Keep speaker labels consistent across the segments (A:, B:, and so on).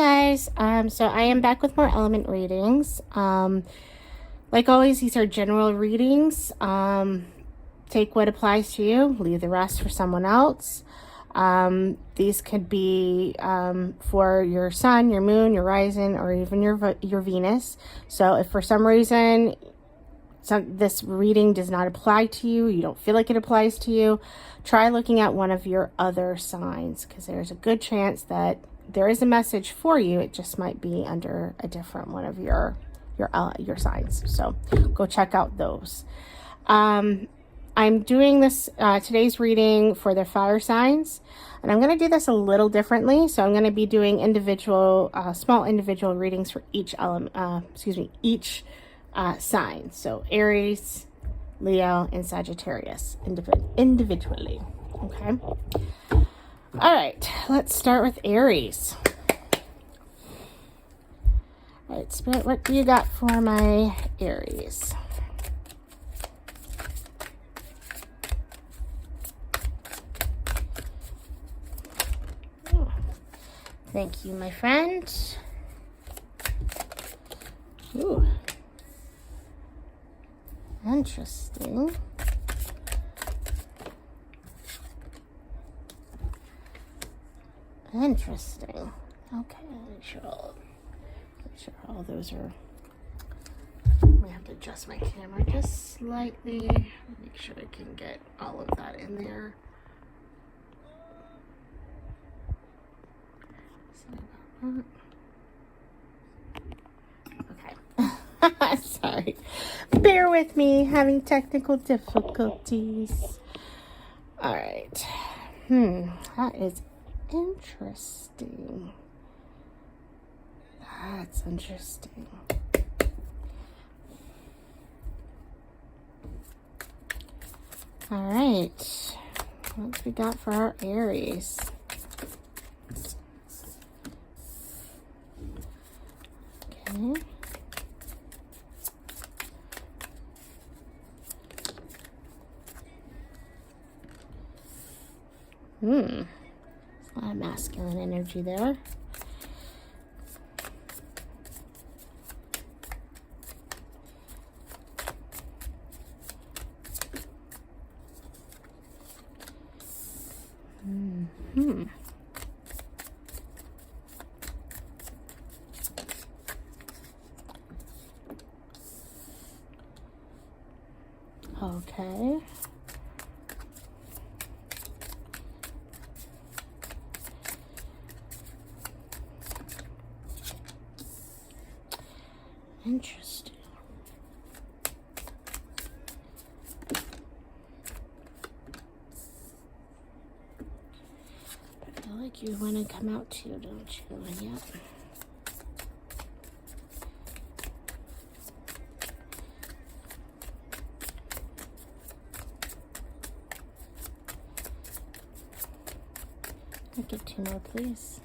A: guys, so I am back with more element readings. Like always, these are general readings. Take what applies to you, leave the rest for someone else. These could be for your sun, your moon, your rising, or even your Venus. So if for some reason this reading does not apply to you, you don't feel like it applies to you, try looking at one of your other signs, because there's a good chance that there is a message for you. It just might be under a different one of your signs. So go check out those. I'm doing this today's reading for the fire signs, and I'm going to do this a little differently. So I'm going to be doing small individual readings for each each sign. So Aries, Leo, and Sagittarius individually. Okay. All right, let's start with Aries. All right, Spirit, what do you got for my Aries? Oh, thank you, my friend. Ooh. Interesting. Interesting. Okay, make sure all those are. I have to adjust my camera just slightly. Make sure I can get all of that in there. Sorry about that. Okay. Sorry. Bear with me, having technical difficulties. All right. That is interesting. That's interesting. All right. What we got for our Aries? Okay. There's a lot of masculine energy there. Okay. Interesting. I feel like you want to come out too, don't you? Yep. I'll get 2 more, please.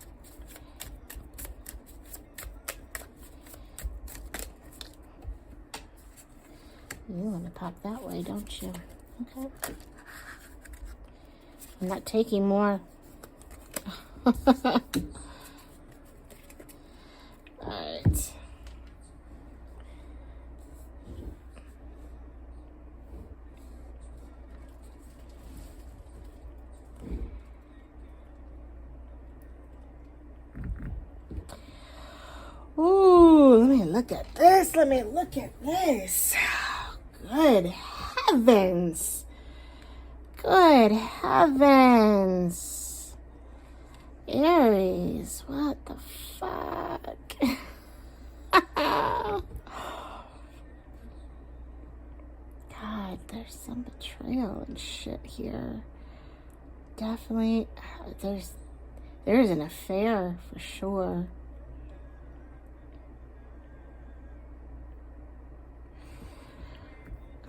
A: You want to pop that way, don't you? Okay. I'm not taking more. Alright. Ooh, let me look at this. Good heavens. Good heavens. Aries, what the fuck? God, there's some betrayal and shit here. Definitely, there's an affair for sure.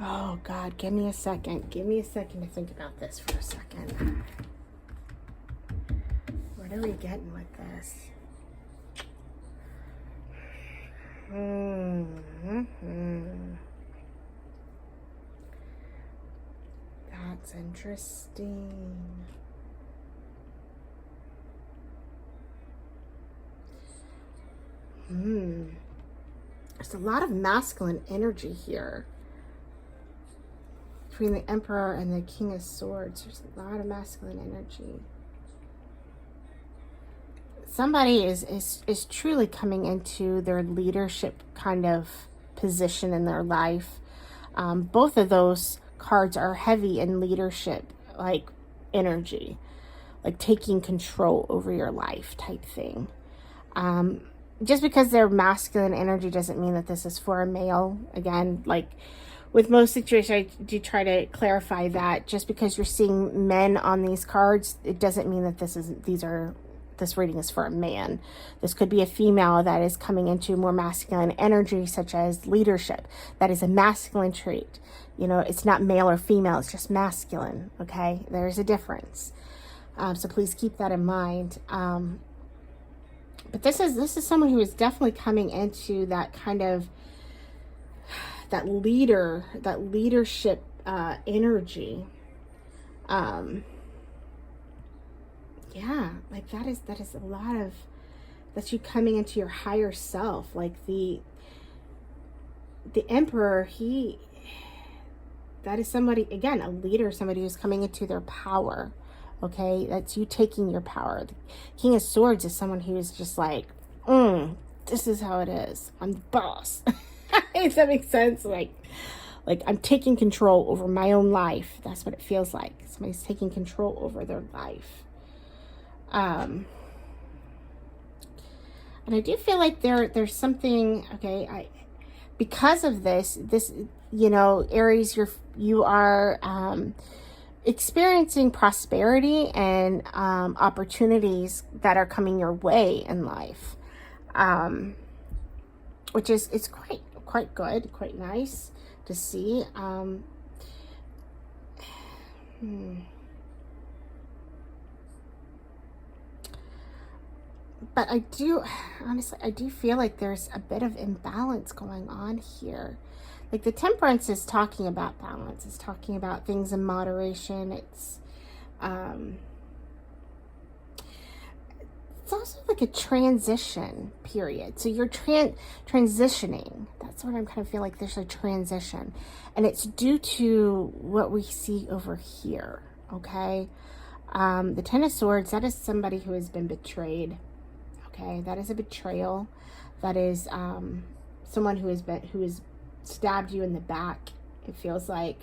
A: Oh, God, give me a second. Give me a second to think about this for a second. What are we getting with this? That's interesting. There's a lot of masculine energy here. Between the Emperor and the King of Swords, there's a lot of masculine energy. Somebody is truly coming into their leadership kind of position in their life. Both of those cards are heavy in leadership, like energy, like taking control over your life type thing. Just because they're masculine energy doesn't mean that this is for a male. Again, like with most situations, I do try to clarify that just because you're seeing men on these cards, it doesn't mean that this reading is for a man. This could be a female that is coming into more masculine energy, such as leadership. That is a masculine trait. You know, it's not male or female, it's just masculine, okay? There's a difference. So please keep that in mind. But this is someone who is definitely coming into that kind of, that leadership energy. Yeah, like that is a lot of, that's you coming into your higher self. Like the Emperor, that is somebody, again, a leader, somebody who's coming into their power. Okay, that's you taking your power. The King of Swords is someone who is just like, this is how it is. I'm the boss. If that makes sense, like I'm taking control over my own life. That's what it feels like. Somebody's taking control over their life. And I do feel like there's something, okay, because of this, you know, Aries, you are experiencing prosperity and opportunities that are coming your way in life, which is, it's quite good, quite nice to see. But I do, honestly, I do feel like there's a bit of imbalance going on here. Like the Temperance is talking about balance. It's talking about things in moderation. It's also like a transition period. So you're transitioning. That's what I'm kind of feel like. There's a transition. And it's due to what we see over here, okay? The Ten of Swords, that is somebody who has been betrayed. Okay, that is a betrayal. That is someone who has stabbed you in the back. It feels like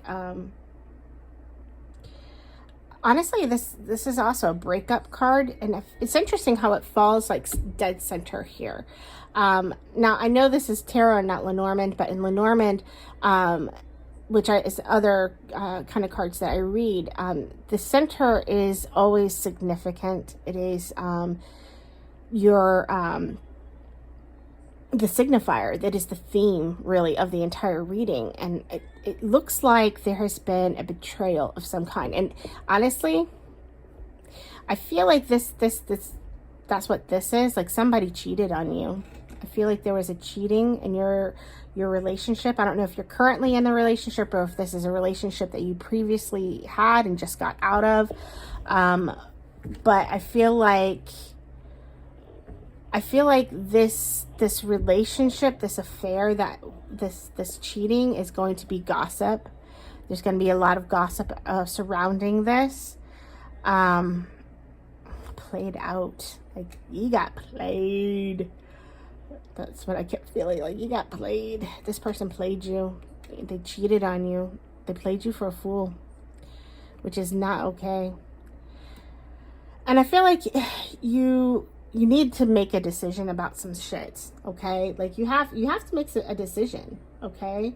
A: honestly, this is also a breakup card, and it's interesting how it falls like dead center here. Now I know this is tarot and not Lenormand, but in Lenormand, which is other kind of cards that I read, the center is always significant. It is the signifier, that is the theme really of the entire reading, and it looks like there has been a betrayal of some kind. And honestly, I feel like this that's what this is. Like somebody cheated on you. I feel like there was a cheating in your relationship. I don't know if you're currently in the relationship or if this is a relationship that you previously had and just got out of, but I feel like this relationship, this affair, that this cheating is going to be gossip. There's going to be a lot of gossip surrounding this. Played out. Like, you got played. That's what I kept feeling. Like, you got played. This person played you. They cheated on you. They played you for a fool, which is not okay. And I feel like you need to make a decision about some shit, okay? Like you have to make a decision, okay?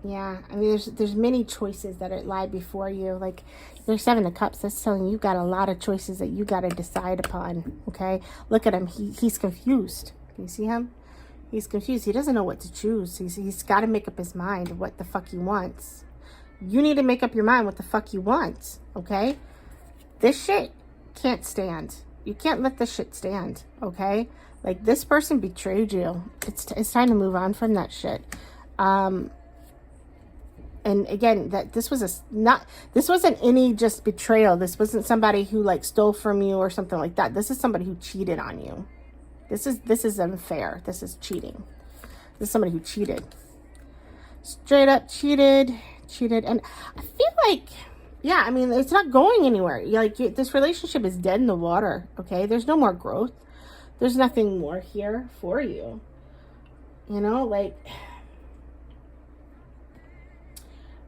A: Yeah, I mean, there's many choices that lie before you. Like there's Seven of Cups. That's telling you got a lot of choices that you got to decide upon, okay? Look at him. He's confused. Can you see him? He's confused. He doesn't know what to choose. He's got to make up his mind what the fuck he wants. You need to make up your mind what the fuck you want, okay? This shit can't stand. You can't let this shit stand, okay? Like, this person betrayed you. It's time to move on from that shit. And again, that this wasn't any just betrayal. This wasn't somebody who like stole from you or something like that. This is somebody who cheated on you. This is unfair. This is cheating. This is somebody who cheated. Straight up cheated. And I feel like, yeah, I mean, it's not going anywhere. Like, this relationship is dead in the water, okay? There's no more growth. There's nothing more here for you. You know, like,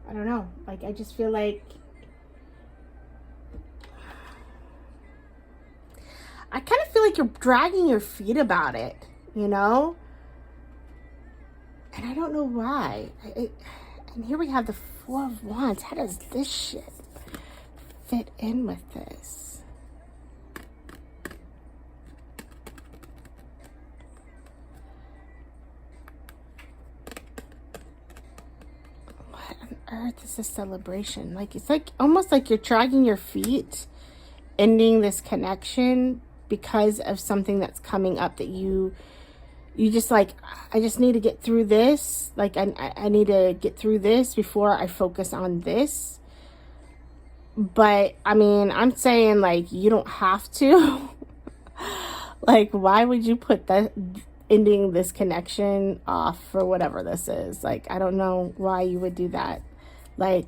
A: I don't know. Like, I just feel like I kind of feel like you're dragging your feet about it, you know? And I don't know why. And here we have the Four of Wands. How does this shit fit in with this? What on earth is this celebration? Like, it's like almost like you're dragging your feet, ending this connection because of something that's coming up that you just like, I just need to get through this. Like, I need to get through this before I focus on this. But, I mean, I'm saying, like, you don't have to. Like, why would you put that ending this connection off for whatever this is? Like, I don't know why you would do that. Like,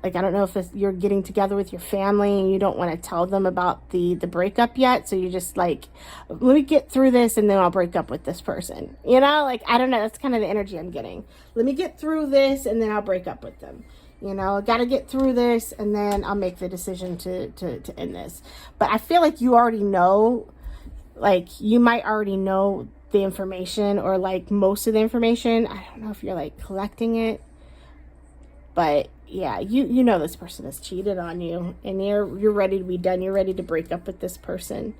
A: I don't know if you're getting together with your family and you don't want to tell them about the breakup yet. So you just like, let me get through this and then I'll break up with this person. You know, like, I don't know. That's kind of the energy I'm getting. Let me get through this and then I'll break up with them. You know, got to get through this and then I'll make the decision to end this. But I feel like you already know, like, you might already know the information or like most of the information. I don't know if you're like collecting it, but yeah, you know this person has cheated on you and you're ready to be done. You're ready to break up with this person.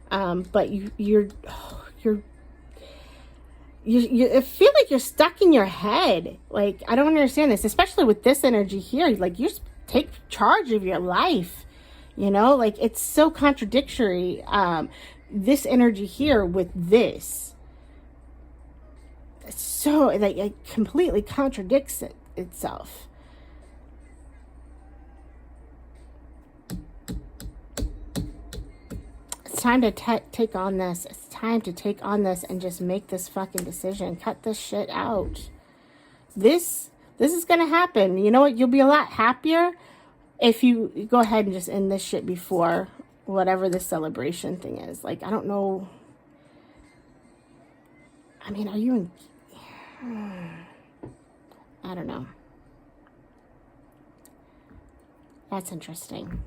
A: But you feel like you're stuck in your head. Like, I don't understand this, especially with this energy here. Like, you just take charge of your life, you know, like, it's so contradictory. This energy here with this, it's so like, it completely contradicts itself. It's time to take on this. It's time to take on this and just make this fucking decision. Cut this shit out. This is going to happen. You know what? You'll be a lot happier if you go ahead and just end this shit before whatever this celebration thing is. Like, I don't know. I mean, are you in... I don't know. That's interesting.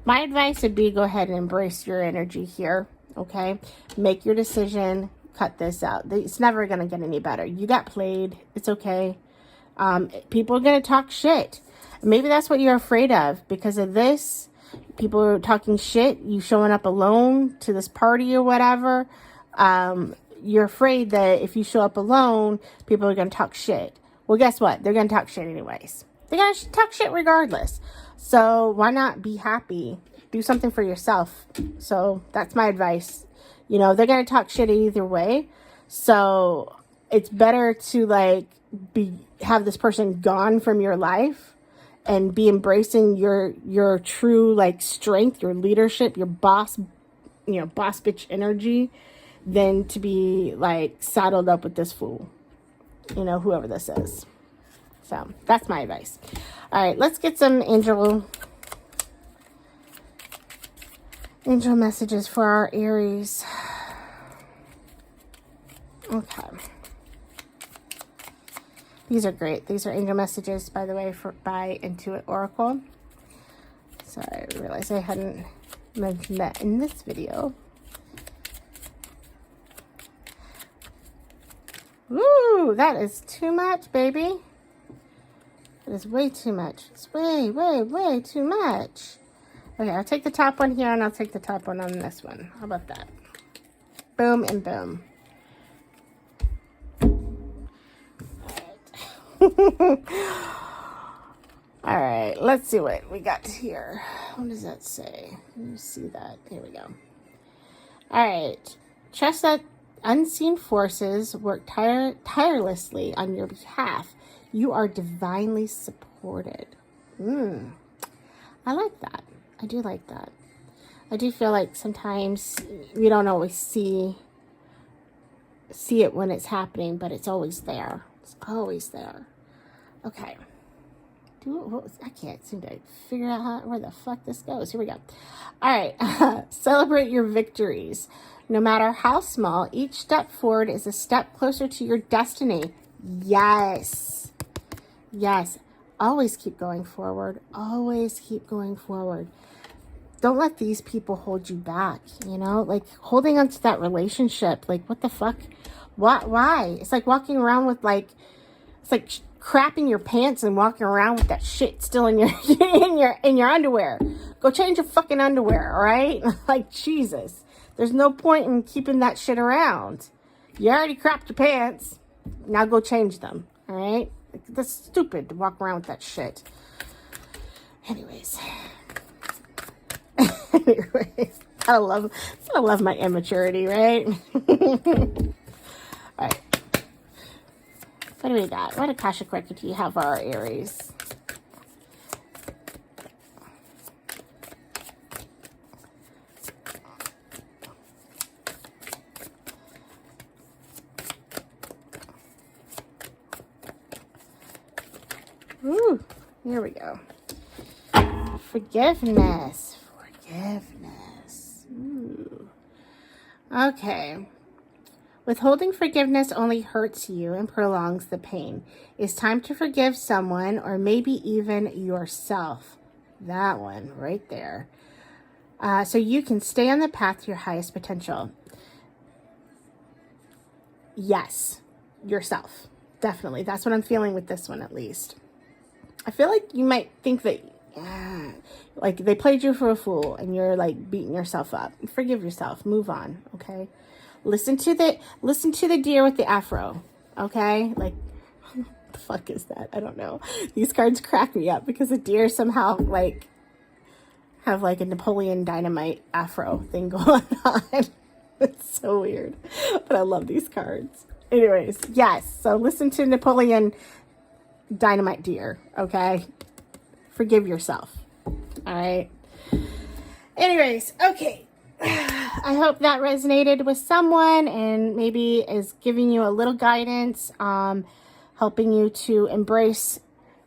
A: My advice would be go ahead and embrace your energy here, okay? Make your decision. Cut this out. It's never going to get any better. You got played. It's okay. People are going to talk shit. Maybe that's what you're afraid of because of this. People are talking shit. You showing up alone to this party or whatever. You're afraid that if you show up alone, people are going to talk shit. Well, guess what? They're going to talk shit anyways. They're going to talk shit regardless. So why not be happy? Do something for yourself. So that's my advice. You know, they're going to talk shit either way. So it's better to like have this person gone from your life and be embracing your true like strength, your leadership, your boss bitch energy than to be like saddled up with this fool. You know, whoever this is. So that's my advice. All right, let's get some angel messages for our Aries. Okay. These are great. These are angel messages, by the way, by Intuit Oracle. Sorry, I realized I hadn't mentioned that in this video. Ooh, that is too much, baby. It is way too much. It's way, way, way too much. Okay, I'll take the top one here and I'll take the top one on this one. How about that? Boom and boom. All right, let's see what we got here. What does that say? Let me see that. Here we go. All right. Trust that Unseen forces work tirelessly on your behalf. You are divinely supported. I like that. I do like that. I do feel like sometimes we don't always see it when it's happening, but it's always there. It's always there. Okay. I can't seem to figure out where the fuck this goes. Here we go. All right. Celebrate your victories. No matter how small, each step forward is a step closer to your destiny. Yes. Yes. Always keep going forward. Always keep going forward. Don't let these people hold you back, you know? Like, holding on to that relationship. Like, what the fuck? Why? It's like walking around with, like, it's like crapping your pants and walking around with that shit still in your in your underwear. Go change your fucking underwear, all right? Like, Jesus. There's no point in keeping that shit around. You already crapped your pants. Now go change them, all right? That's stupid to walk around with that shit. Anyways. I love my immaturity, right? All right. What do we got? What Akashic record do you have for our Aries? Ooh, here we go. Forgiveness. Ooh. Okay. Withholding forgiveness only hurts you and prolongs the pain. It's time to forgive someone or maybe even yourself. That one right there. So you can stay on the path to your highest potential. Yes, yourself. Definitely. That's what I'm feeling with this one, at least. I feel like you might think that like they played you for a fool and you're like beating yourself up. Forgive yourself. Move on. Okay. Listen to the deer with the afro. Okay. Like, what the fuck is that? I don't know. These cards crack me up because the deer somehow like have like a Napoleon Dynamite afro thing going on. It's so weird, but I love these cards. Anyways, yes. So listen to Napoleon Dynamite deer. Okay. Forgive yourself. All right. Anyways, okay. I hope that resonated with someone and maybe is giving you a little guidance, helping you to embrace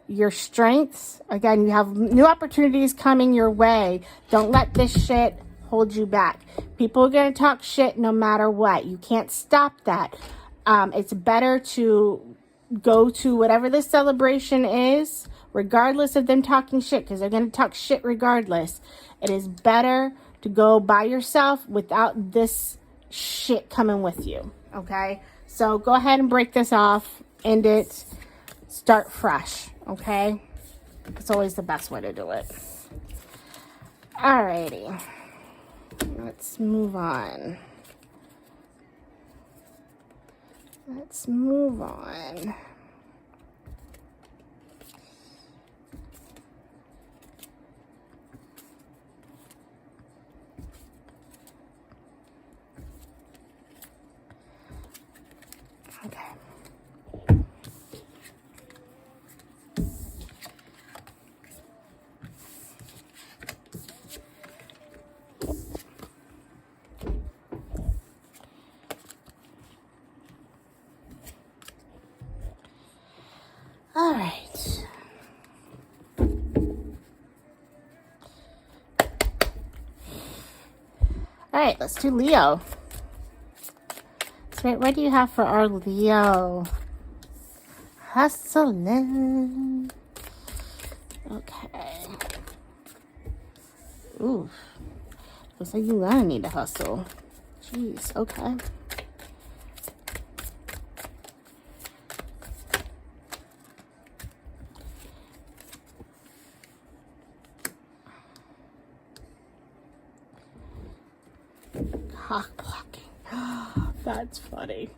A: your strengths. Again, you have new opportunities coming your way. Don't let this shit hold you back. People are going to talk shit no matter what. You can't stop that. It's better to go to whatever the celebration is, regardless of them talking shit, because they're going to talk shit regardless. It is better to go by yourself without this shit coming with you. Okay? So go ahead and break this off, end it, start fresh. Okay? It's always the best way to do it. Alrighty. Let's move on. Let's move on. Okay. All right. All right, let's do Leo. So what do you have for our Leo? Hustling. Okay. Ooh. Looks like you're gonna need to hustle. Jeez, okay. Cock blocking. That's funny.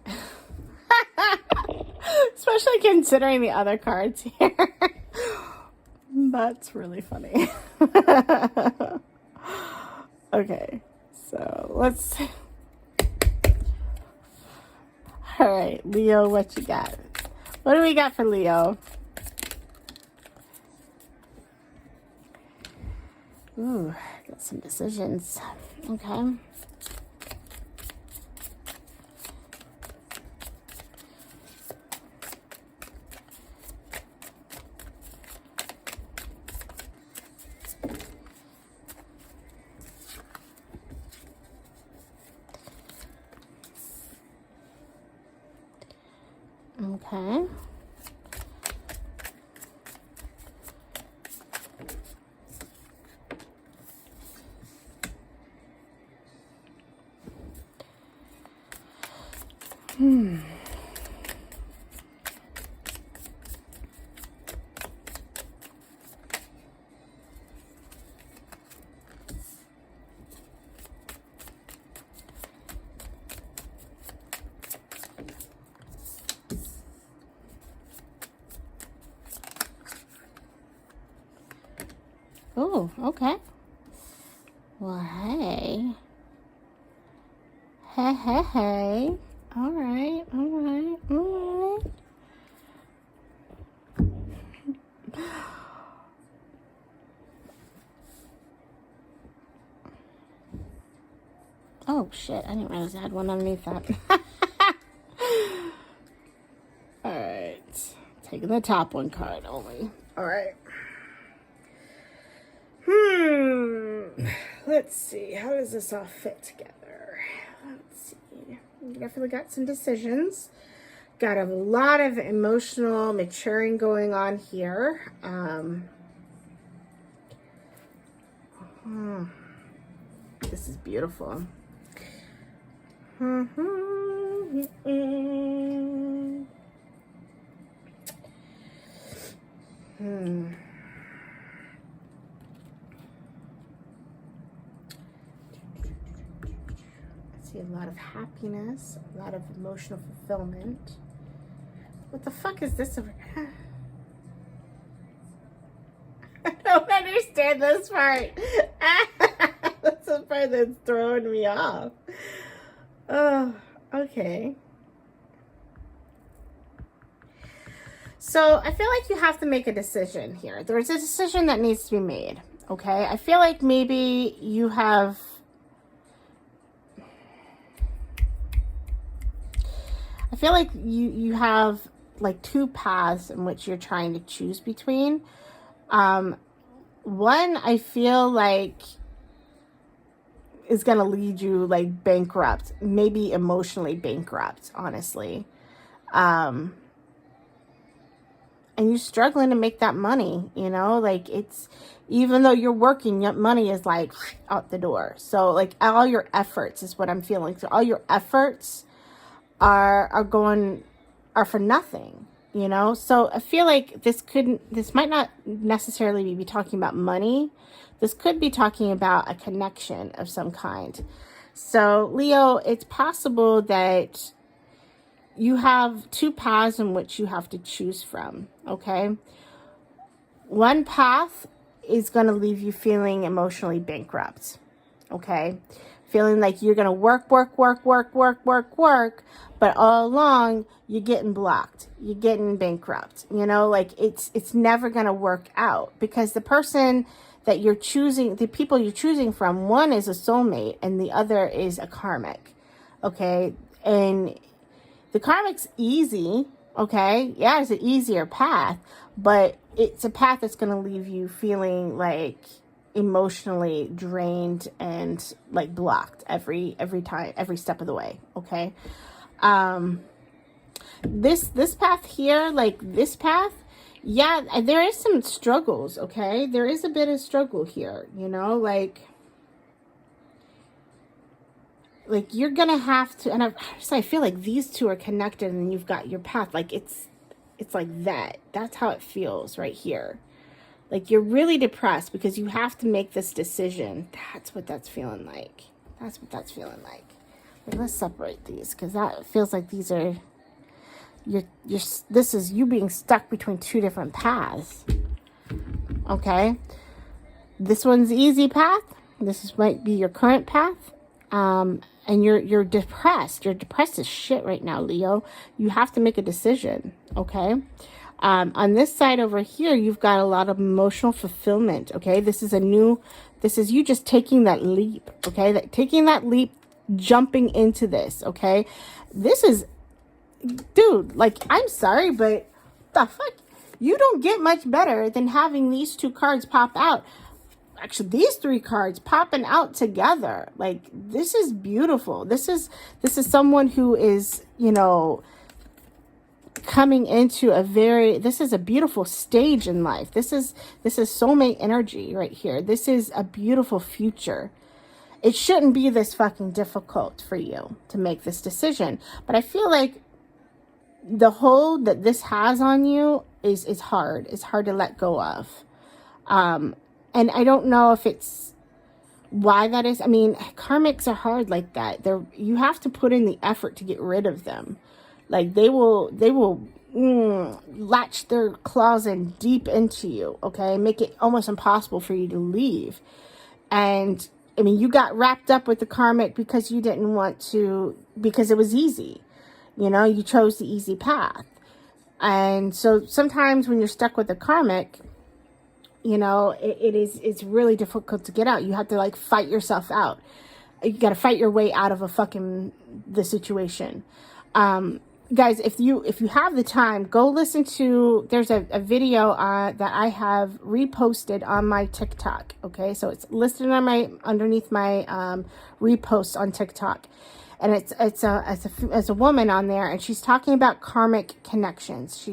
A: Especially considering the other cards here. That's really funny. Okay, so let's All right, Leo, what you got? What do we got for Leo? Ooh, got some decisions. Okay. Okay. Oh, okay. Well, hey. Hey. All right. Oh, shit. I didn't realize I had one underneath that. All right. Taking the top one card only. All right. Let's see. How does this all fit together? Let's see. Definitely got some decisions. Got a lot of emotional maturing going on here. This is beautiful. See a lot of happiness, a lot of emotional fulfillment. What the fuck is this over here? I don't understand this part. That's the part that's throwing me off. Oh, okay. So I feel like you have to make a decision here. There's a decision that needs to be made. Okay. I feel like maybe you have... I feel like you have like two paths in which you're trying to choose between. One, I feel like is going to lead you like bankrupt, maybe emotionally bankrupt, honestly. And you're struggling to make that money, you know, like it's, even though you're working, your money is like out the door. So like all your efforts is what I'm feeling. So all your efforts are for nothing, you know? So I feel like this might not necessarily be talking about money. This could be talking about a connection of some kind. So Leo, it's possible that you have two paths in which you have to choose from, okay? One path is going to leave you feeling emotionally bankrupt, okay? Feeling like you're going to work, but all along you're getting blocked. You're getting bankrupt. You know, like it's never going to work out because the person that you're choosing, the people you're choosing from, one is a soulmate and the other is a karmic, okay? And the karmic's easy, okay? Yeah, it's an easier path, but it's a path that's going to leave you feeling like emotionally drained and like blocked every time, every step of the way, okay? This path here, like this path, yeah, there is some struggles, okay? There is a bit of struggle here, you know, like you're gonna have to, and I feel like these two are connected and you've got your path, like it's like that. That's how it feels right here. Like you're really depressed because you have to make this decision. That's what that's feeling like. That's what that's feeling like. Let's separate these because that feels like these are, this is you being stuck between two different paths. Okay. This one's easy path. Might be your current path. And and you're depressed. You're depressed as shit right now, Leo. You have to make a decision, okay? On this side over here, you've got a lot of emotional fulfillment, okay? This is you just taking that leap, okay? Taking that leap, jumping into this, okay? This is, dude, like, I'm sorry, but the fuck? You don't get much better than having these two cards pop out. Actually, these three cards popping out together. Like, this is beautiful. This is someone who is, you know, coming into this is a beautiful stage in life. This is soulmate energy right here. This is a beautiful future. It shouldn't be this fucking difficult for you to make this decision. But I feel like the hold that this has on you is hard. It's hard to let go of. And I don't know if it's why that is. I mean, karmics are hard like that. You have to put in the effort to get rid of them. Like, they will latch their claws in deep into you, okay? Make it almost impossible for you to leave. And, I mean, you got wrapped up with the karmic because you didn't want to, because it was easy. You know, you chose the easy path. And so sometimes when you're stuck with the karmic, you know, it's really difficult to get out. You have to, like, fight yourself out. You got to fight your way out of the situation. Guys, if you have the time, go listen to, there's a video that I have reposted on my TikTok. Okay, so it's listed on underneath my repost on TikTok, and it's a woman on there, and she's talking about karmic connections.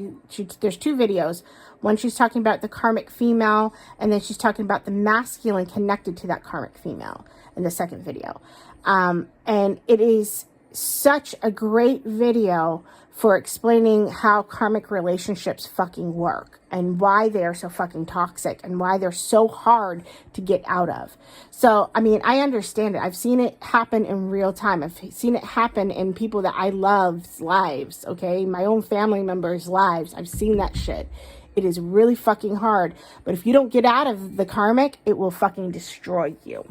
A: There's two videos. One, she's talking about the karmic female, and then she's talking about the masculine connected to that karmic female in the second video. And it is such a great video for explaining how karmic relationships fucking work and why they are so fucking toxic and why they're so hard to get out of. So, I mean, I understand it. I've seen it happen in real time. I've seen it happen in people that I love's lives, okay? My own family members' lives. I've seen that shit. It is really fucking hard. But if you don't get out of the karmic, it will fucking destroy you,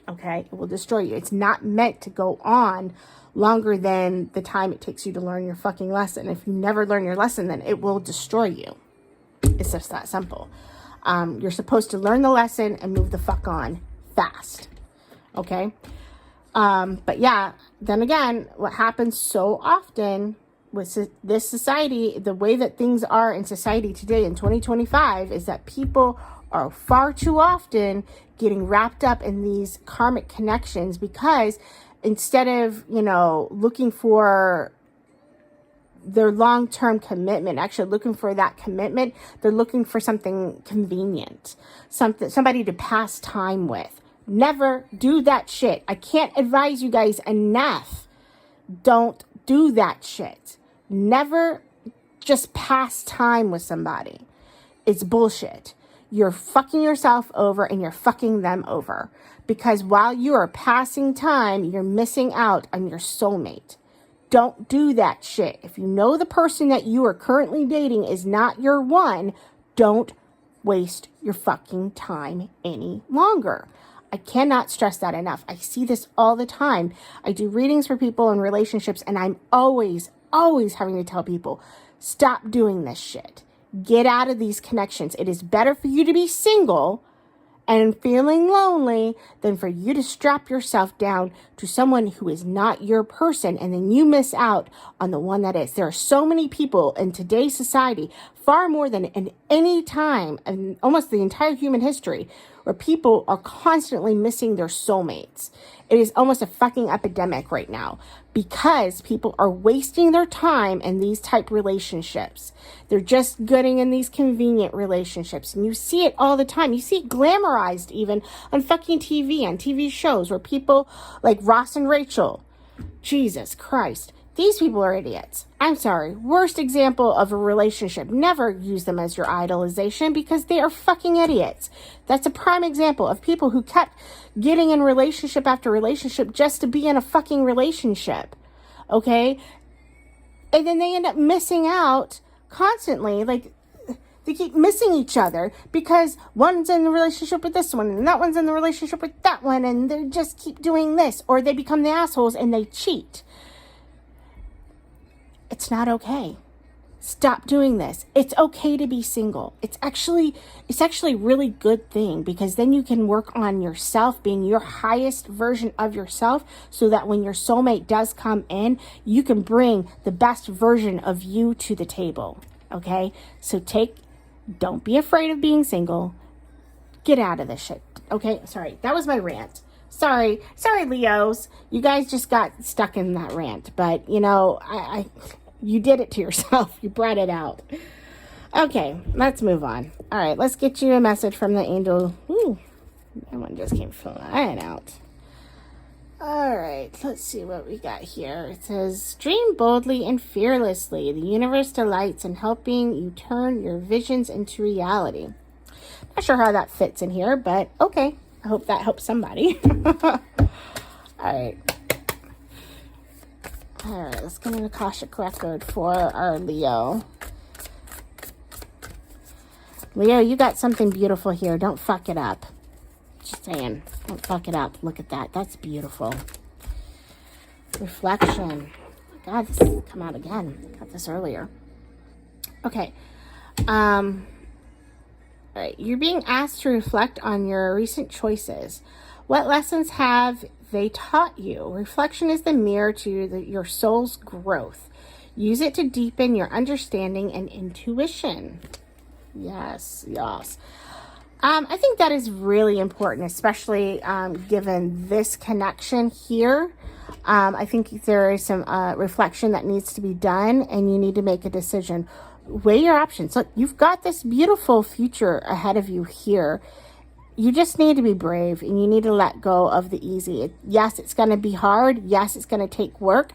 A: okay? It will destroy you. It's not meant to go on longer than the time it takes you to learn your fucking lesson. If you never learn your lesson, then it will destroy you. It's just that simple. You're supposed to learn the lesson and move the fuck on fast. Okay? But yeah, then again, what happens so often with this society, the way that things are in society today in 2025, is that people are far too often getting wrapped up in these karmic connections because instead of, you know, looking for their long-term commitment, actually looking for that commitment, they're looking for something convenient, somebody to pass time with. Never do that shit. I can't advise you guys enough. Don't do that shit. Never just pass time with somebody. It's bullshit. You're fucking yourself over and you're fucking them over. Because while you are passing time, you're missing out on your soulmate. Don't do that shit. If you know the person that you are currently dating is not your one, don't waste your fucking time any longer. I cannot stress that enough. I see this all the time. I do readings for people in relationships, and I'm always having to tell people, stop doing this shit. Get out of these connections. It is better for you to be single and feeling lonely than for you to strap yourself down to someone who is not your person, and then you miss out on the one that is. There are so many people in today's society, far more than in any time in almost the entire human history, where people are constantly missing their soulmates. It is almost a fucking epidemic right now because people are wasting their time in these type relationships. They're just getting in these convenient relationships. And you see it all the time. You see it glamorized even on fucking TV, on TV shows where people like Ross and Rachel. Jesus Christ. These people are idiots. I'm sorry. Worst example of a relationship. Never use them as your idolization because they are fucking idiots. That's a prime example of people who kept getting in relationship after relationship just to be in a fucking relationship. Okay? And then they end up missing out constantly. Like, They keep missing each other because one's in a relationship with this one and that one's in the relationship with that one, and they just keep doing this, or they become the assholes and they cheat. It's not okay. Stop doing this. It's okay to be single. It's actually a really good thing, because then you can work on yourself, being your highest version of yourself, so that when your soulmate does come in, you can bring the best version of you to the table. Okay? So don't be afraid of being single. Get out of this shit. Okay? Sorry. That was my rant. Sorry, Leos. You guys just got stuck in that rant. But, you know, you did it to yourself. You brought it out. Okay, let's move on. All right, let's get you a message from the angel. Ooh, that one just came flying out. All right, let's see what we got here. It says, dream boldly and fearlessly. The universe delights in helping you turn your visions into reality. Not sure how that fits in here, but okay. I hope that helps somebody. All right. All right, let's get an Akashic record for our Leo. Leo, you got something beautiful here. Don't fuck it up. Just saying. Don't fuck it up. Look at that. That's beautiful. Reflection. God, this has come out again. Got this earlier. Okay. All right. You're being asked to reflect on your recent choices. What lessons have they taught you? Reflection is the mirror to your soul's growth. Use it to deepen your understanding and intuition. Yes. I think that is really important, especially given this connection here. I think there is some reflection that needs to be done, and you need to make a decision. Weigh your options. Look, you've got this beautiful future ahead of you here. You just need to be brave, and you need to let go of the easy. Yes, it's going to be hard. Yes, it's going to take work,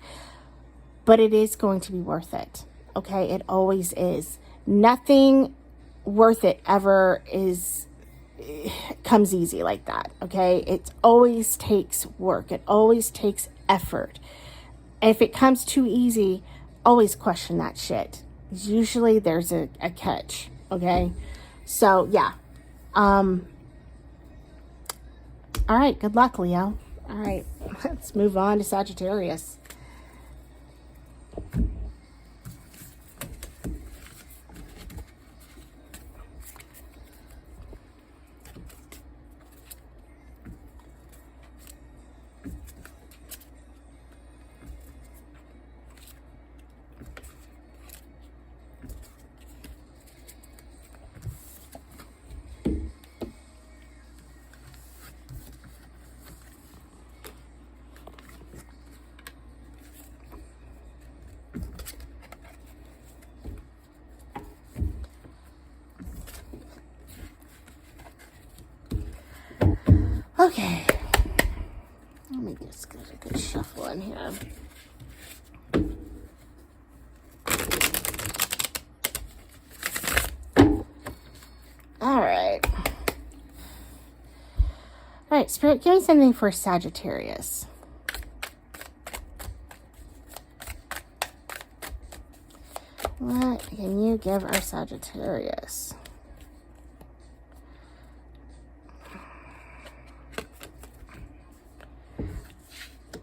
A: but it is going to be worth it. Okay? It always is. Nothing worth it ever comes easy like that. Okay? It always takes work. It always takes effort. And if it comes too easy, always question that shit. Usually there's a catch. Okay? So, yeah. All right, good luck, Leo. All right, let's move on to Sagittarius. Okay, let me just get a good shuffle in here. All right, Spirit, give me something for Sagittarius. What can you give our Sagittarius?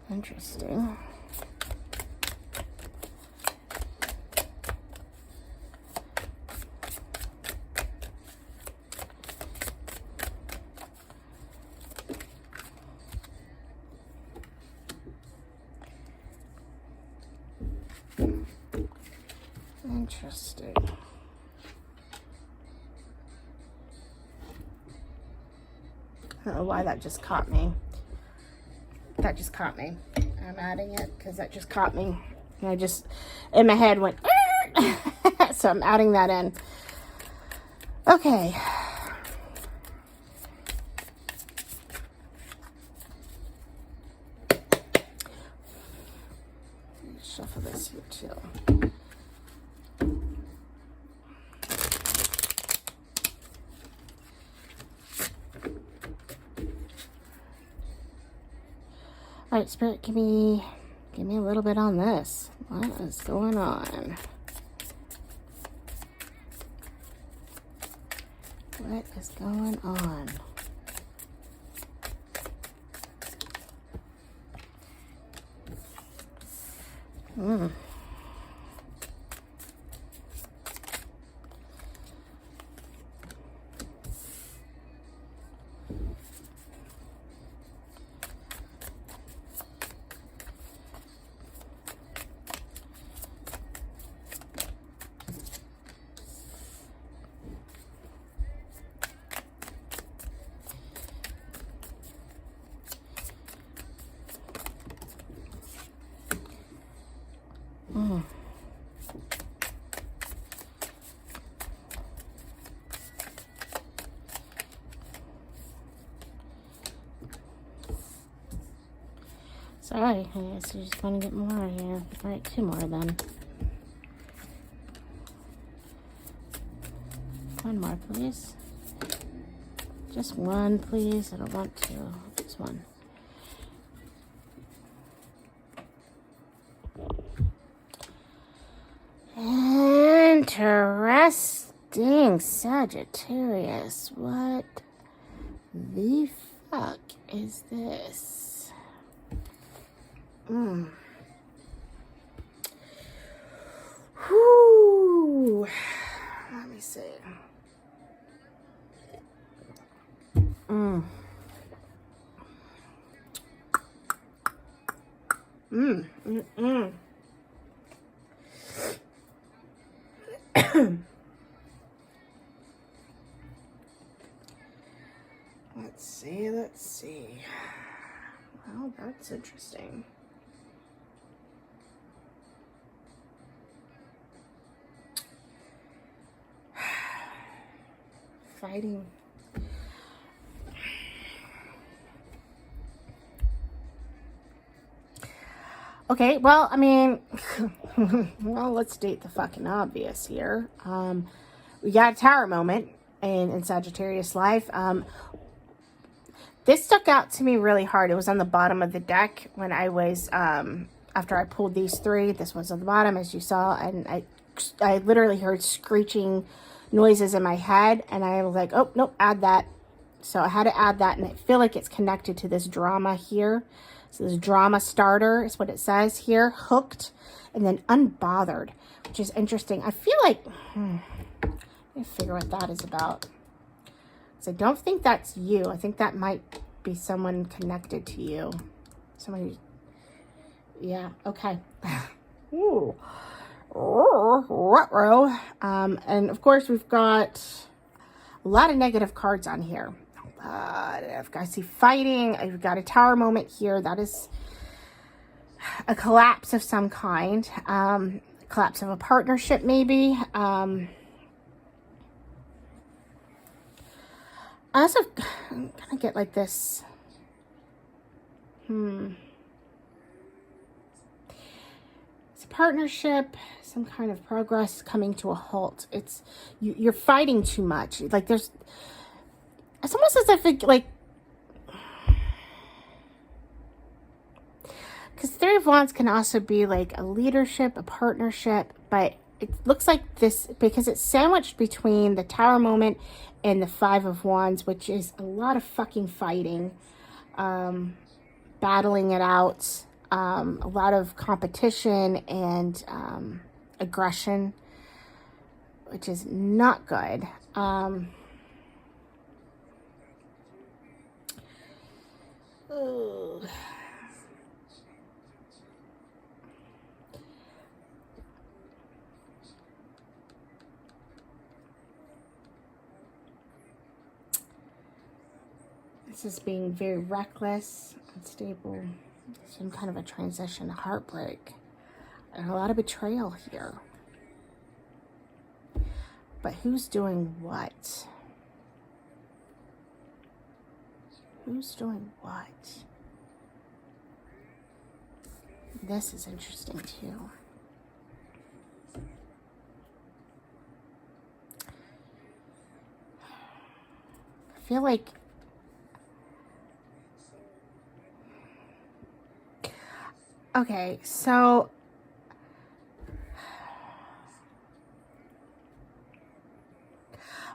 A: Interesting. Interesting. I don't know why that just caught me. That just caught me. I'm adding it because that just caught me. And I just, in my head, went, so I'm adding that in. Okay. Shuffle this here too. All right, Spirit, give me a little bit on this. What is going on? What is going on? Sorry, I guess you just want to get more here. All right, 2 more then. 1 more, please. Just 1, please. I don't want 2. Just 1. Interesting, Sagittarius. What the fuck is this? Whew. Let me see. Let's see. Well, that's interesting. Fighting. Okay, well, I mean, well, let's state the fucking obvious here. We got a tower moment in Sagittarius life. This stuck out to me really hard. It was on the bottom of the deck when I was, after I pulled these 3, this was on the bottom, as you saw, and I literally heard screeching noises in my head, and I was like, oh, nope, add that. So I had to add that, and I feel like it's connected to this drama here. So this drama starter is what it says here, hooked, and then unbothered, which is interesting. I feel like, let me figure what that is about. So I don't think that's you. I think that might be someone connected to you. Somebody, yeah, okay. Ooh. Ruh-roh. And of course we've got a lot of negative cards on here. I see fighting. I've got a tower moment here. That is a collapse of some kind. Collapse of a partnership, maybe. I also kind of get like this. It's a partnership, some kind of progress coming to a halt. It's you're fighting too much. Like it's almost as if it, like, because 3 of Wands can also be like a leadership, a partnership, but it looks like this, because it's sandwiched between the tower moment and the 5 of Wands, which is a lot of fucking fighting, battling it out, a lot of competition and aggression, which is not good. This is being very reckless, unstable, some kind of a transition, heartbreak, and a lot of betrayal here. But who's doing what? Who's doing what? This is interesting too. I feel like okay, so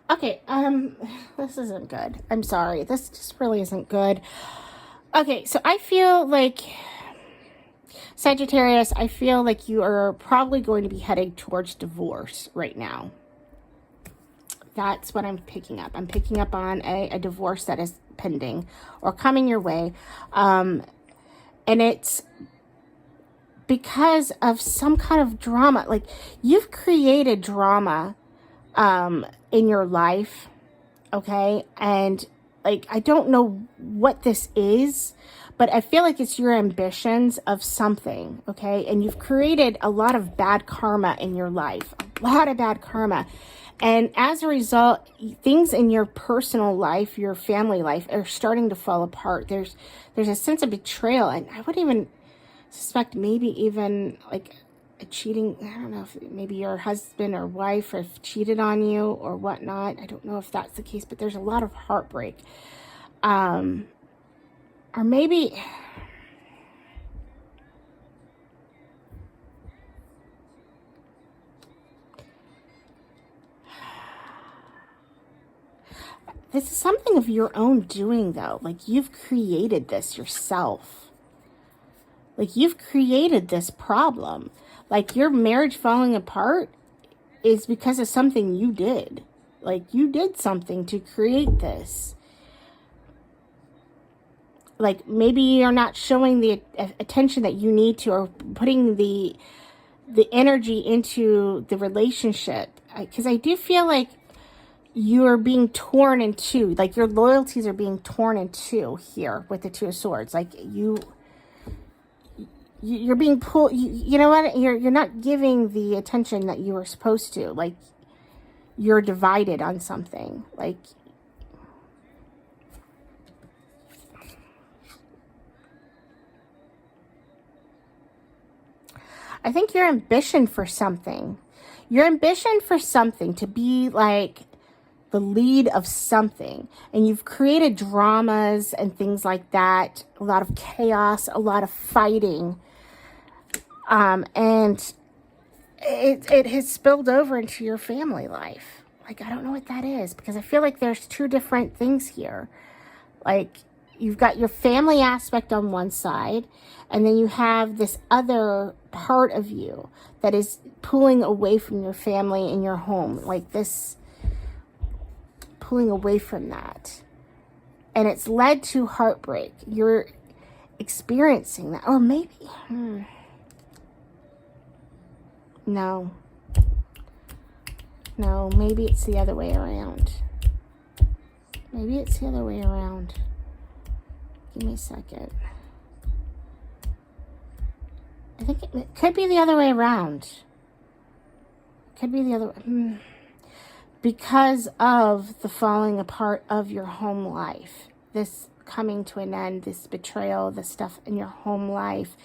A: Okay, this isn't good. I'm sorry. This just really isn't good. Okay, so I feel like, Sagittarius, I feel like you are probably going to be heading towards divorce right now. That's what I'm picking up. I'm picking up on a divorce that is pending or coming your way. And it's because of some kind of drama. Like, you've created drama in your life, okay? And like, I don't know what this is, but I feel like it's your ambitions of something, okay? And you've created a lot of bad karma in your life, a lot of bad karma. And as a result, things in your personal life, your family life, are starting to fall apart. There's a sense of betrayal, and I would even suspect maybe even like a cheating. I don't know if maybe your husband or wife have cheated on you or whatnot. I don't know if that's the case, but there's a lot of heartbreak. Or maybe this is something of your own doing, though. Like, you've created this yourself. Like, you've created this problem. Like, your marriage falling apart is because of something you did. Like, you did something to create this. Like, maybe you're not showing the attention that you need to, or putting the energy into the relationship. Because I do feel like you are being torn in two. Like, your loyalties are being torn in two here with the Two of Swords. Like, you're being pulled. You know what? You're not giving the attention that you were supposed to. Like, you're divided on something. Like, I think your ambition for something to be like the lead of something, and you've created dramas and things like that, a lot of chaos, a lot of fighting, and it has spilled over into your family life. Like, I don't know what that is, because I feel like there's two different things here. Like, you've got your family aspect on one side, and then you have this other part of you that is pulling away from your family and your home. Like, this pulling away from that. And it's led to heartbreak. You're experiencing that. Or maybe, no, maybe it's the other way around. Maybe it's the other way around. Give me a second. I think it could be the other way around. Could be the other way. Because of the falling apart of your home life, this coming to an end, this betrayal, this stuff in your home life,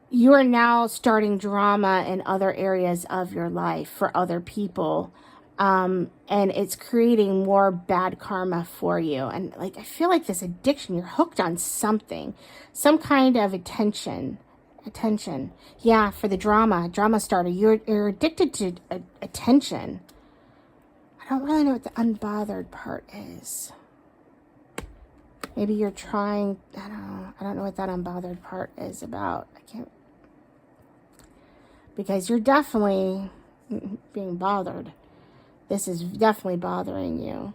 A: you are now starting drama in other areas of your life for other people. And it's creating more bad karma for you. And like, I feel like this addiction, you're hooked on something, some kind of attention. Yeah, for the drama starter. You're addicted to attention. I don't really know what the unbothered part is. Maybe you're trying, I don't know what that unbothered part is about. I can't, because you're definitely being bothered. This is definitely bothering you,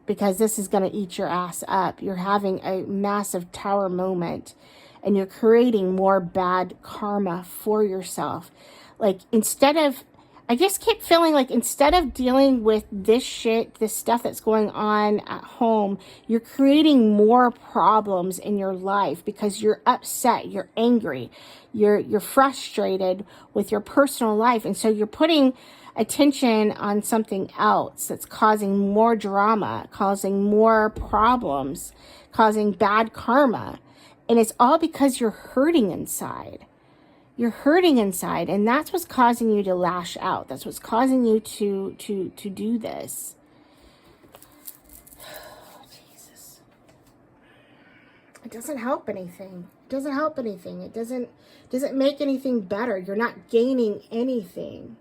A: because this is going to eat your ass up. You're having a massive tower moment, and you're creating more bad karma for yourself. Like, instead of, I just keep feeling like, instead of dealing with this shit, this stuff that's going on at home, you're creating more problems in your life because you're upset, you're angry, you're frustrated with your personal life. And so you're putting attention on something else that's causing more drama, causing more problems, causing bad karma. And it's all because you're hurting inside. You're hurting inside, and that's what's causing you to lash out. That's what's causing you to do this. Jesus. It doesn't help anything. It doesn't help anything. It doesn't make anything better. You're not gaining anything.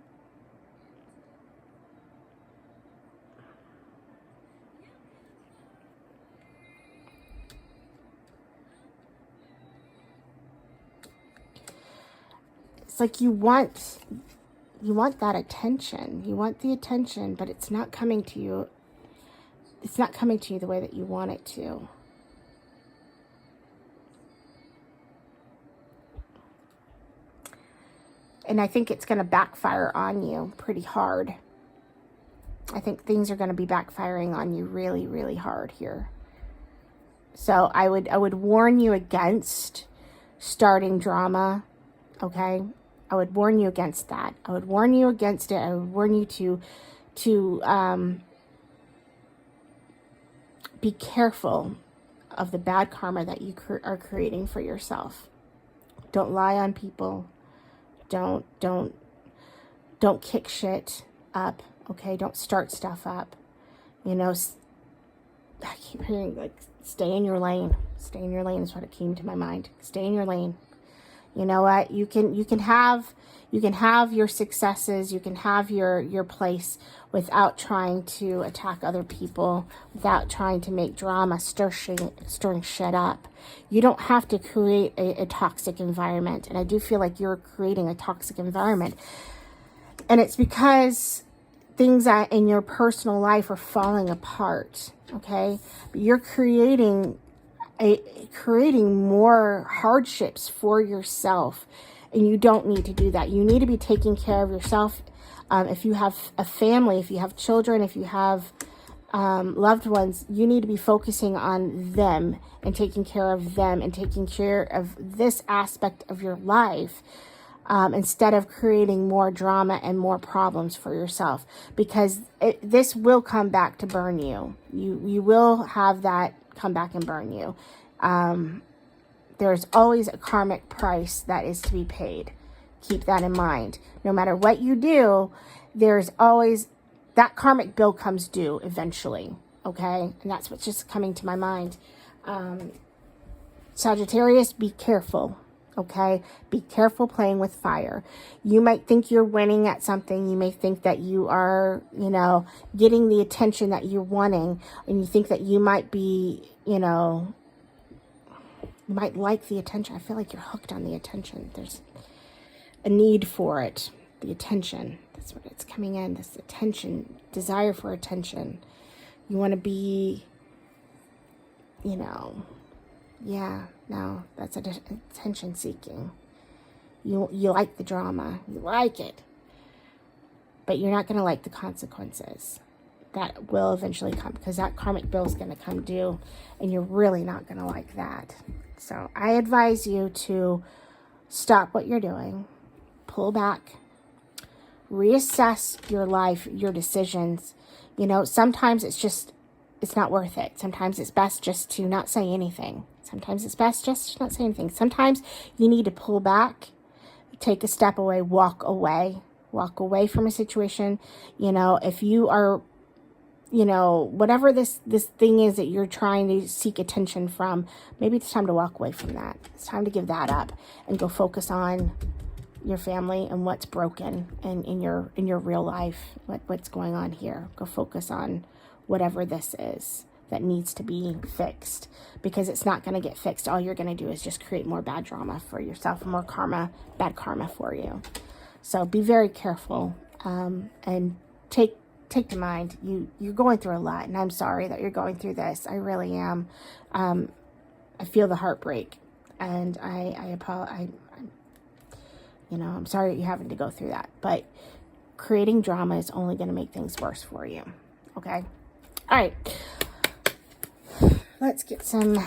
A: It's like you want that attention. You want the attention, but it's not coming to you. It's not coming to you the way that you want it to. And I think it's going to backfire on you pretty hard. I think things are going to be backfiring on you really, really hard here. So I would warn you against starting drama, okay? I would warn you against that. I would warn you against it. I would warn you to be careful of the bad karma that you are creating for yourself. Don't lie on people. Don't kick shit up, okay? Don't start stuff up. You know, I keep hearing, like, stay in your lane. Stay in your lane is what it came to my mind. Stay in your lane. You know what? You can have your successes, you can have your place without trying to attack other people, without trying to make drama, stirring shit up. You don't have to create a toxic environment. And I do feel like you're creating a toxic environment. And it's because things that in your personal life are falling apart, okay? But you're creating more hardships for yourself, and you don't need to do that. You need to be taking care of yourself. If you have a family, if you have children, if you have loved ones, you need to be focusing on them and taking care of them and taking care of this aspect of your life, instead of creating more drama and more problems for yourself, because this will come back to burn you. You will have that come back and burn you. There's always a karmic price that is to be paid. Keep that in mind. No matter what you do, there's always that karmic bill comes due eventually. Okay? And that's what's just coming to my mind. Sagittarius, be careful. Okay? Be careful playing with fire. You might think you're winning at something. You may think that you are, you know, getting the attention that you're wanting. And you think that you might be, you know, you might like the attention. I feel like you're hooked on the attention. There's a need for it. The attention. That's what it's coming in. This attention. Desire for attention. You want to be, you know, yeah, no, that's attention seeking. You like the drama. You like it. But you're not going to like the consequences that will eventually come, because that karmic bill is going to come due, and you're really not going to like that. So I advise you to stop what you're doing, pull back, reassess your life, your decisions. You know, sometimes it's not worth it. Sometimes it's best just to not say anything. Sometimes it's best just to not say anything. Sometimes you need to pull back, take a step away, walk away from a situation. You know, if you are, you know, whatever this thing is that you're trying to seek attention from, maybe it's time to walk away from that. It's time to give that up and go focus on your family and what's broken and in your real life, what's going on here. Go focus on whatever this is that needs to be fixed, because it's not going to get fixed. All you're going to do is just create more bad drama for yourself, more bad karma for you. So be very careful, and take to mind, you're going through a lot, and I'm sorry that you're going through this. I really am. I feel the heartbreak, and I apologize. You know, I'm sorry that you're having to go through that, but creating drama is only going to make things worse for you. Okay? All right. Let's get some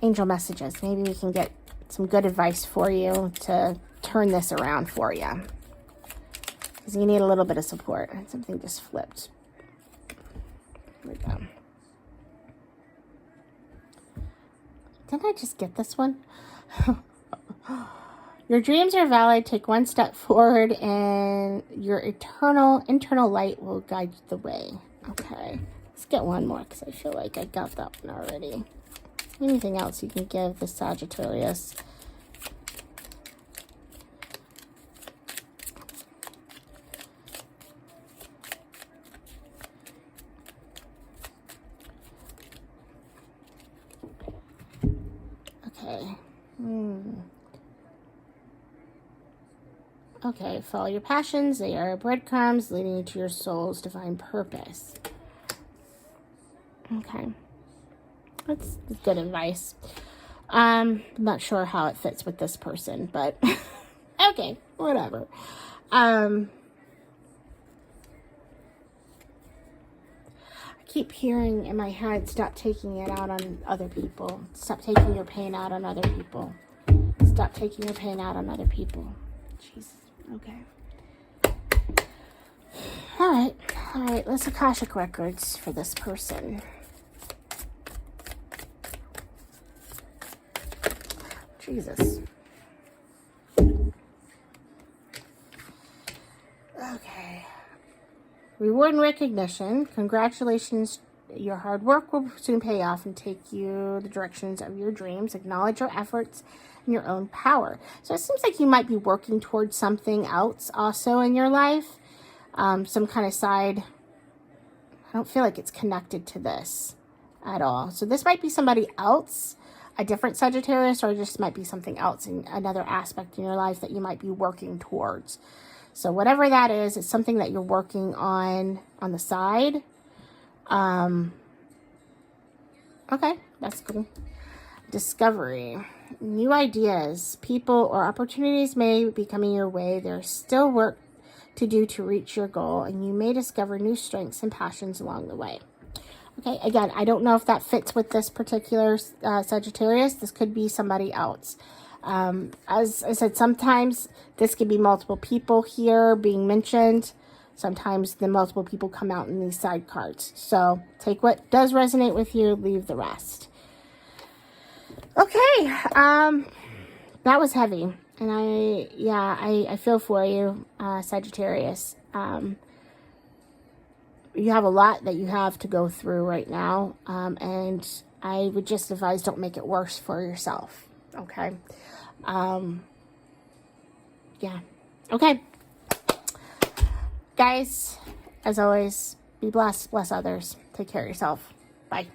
A: angel messages. Maybe we can get some good advice for you to turn this around for you, because you need a little bit of support. Something just flipped. Here we go. Didn't I just get this one? Your dreams are valid. Take one step forward, and your internal light will guide the way. Okay. Let's get one more, because I feel like I got that one already. Anything else you can give the Sagittarius? Okay. Okay, follow your passions. They are breadcrumbs leading you to your soul's divine purpose. Okay. That's good advice. I'm not sure how it fits with this person, but okay, whatever. I keep hearing in my head, stop taking it out on other people. Stop taking your pain out on other people. Stop taking your pain out on other people. Jesus. Okay. All right. Let's Akashic Records for this person. Jesus. Okay. Reward and recognition. Congratulations. Your hard work will soon pay off and take you the directions of your dreams. Acknowledge your efforts and your own power. So it seems like you might be working towards something else also in your life. Some kind of side. I don't feel like it's connected to this at all. So this might be somebody else, a different Sagittarius, or just might be something else in another aspect in your life that you might be working towards. So whatever that is, it's something that you're working on the side. Okay, that's cool. Discovery. New ideas, people, or opportunities may be coming your way. There's still work to do to reach your goal, and you may discover new strengths and passions along the way. Okay, again, I don't know if that fits with this particular Sagittarius. This could be somebody else. As I said, sometimes this could be multiple people here being mentioned. Sometimes the multiple people come out in these side cards. So take what does resonate with you, leave the rest. Okay, that was heavy. And I feel for you, Sagittarius. You have a lot that you have to go through right now. And I would just advise don't make it worse for yourself. Okay. Yeah. Okay. Guys, as always, be blessed, bless others. Take care of yourself. Bye.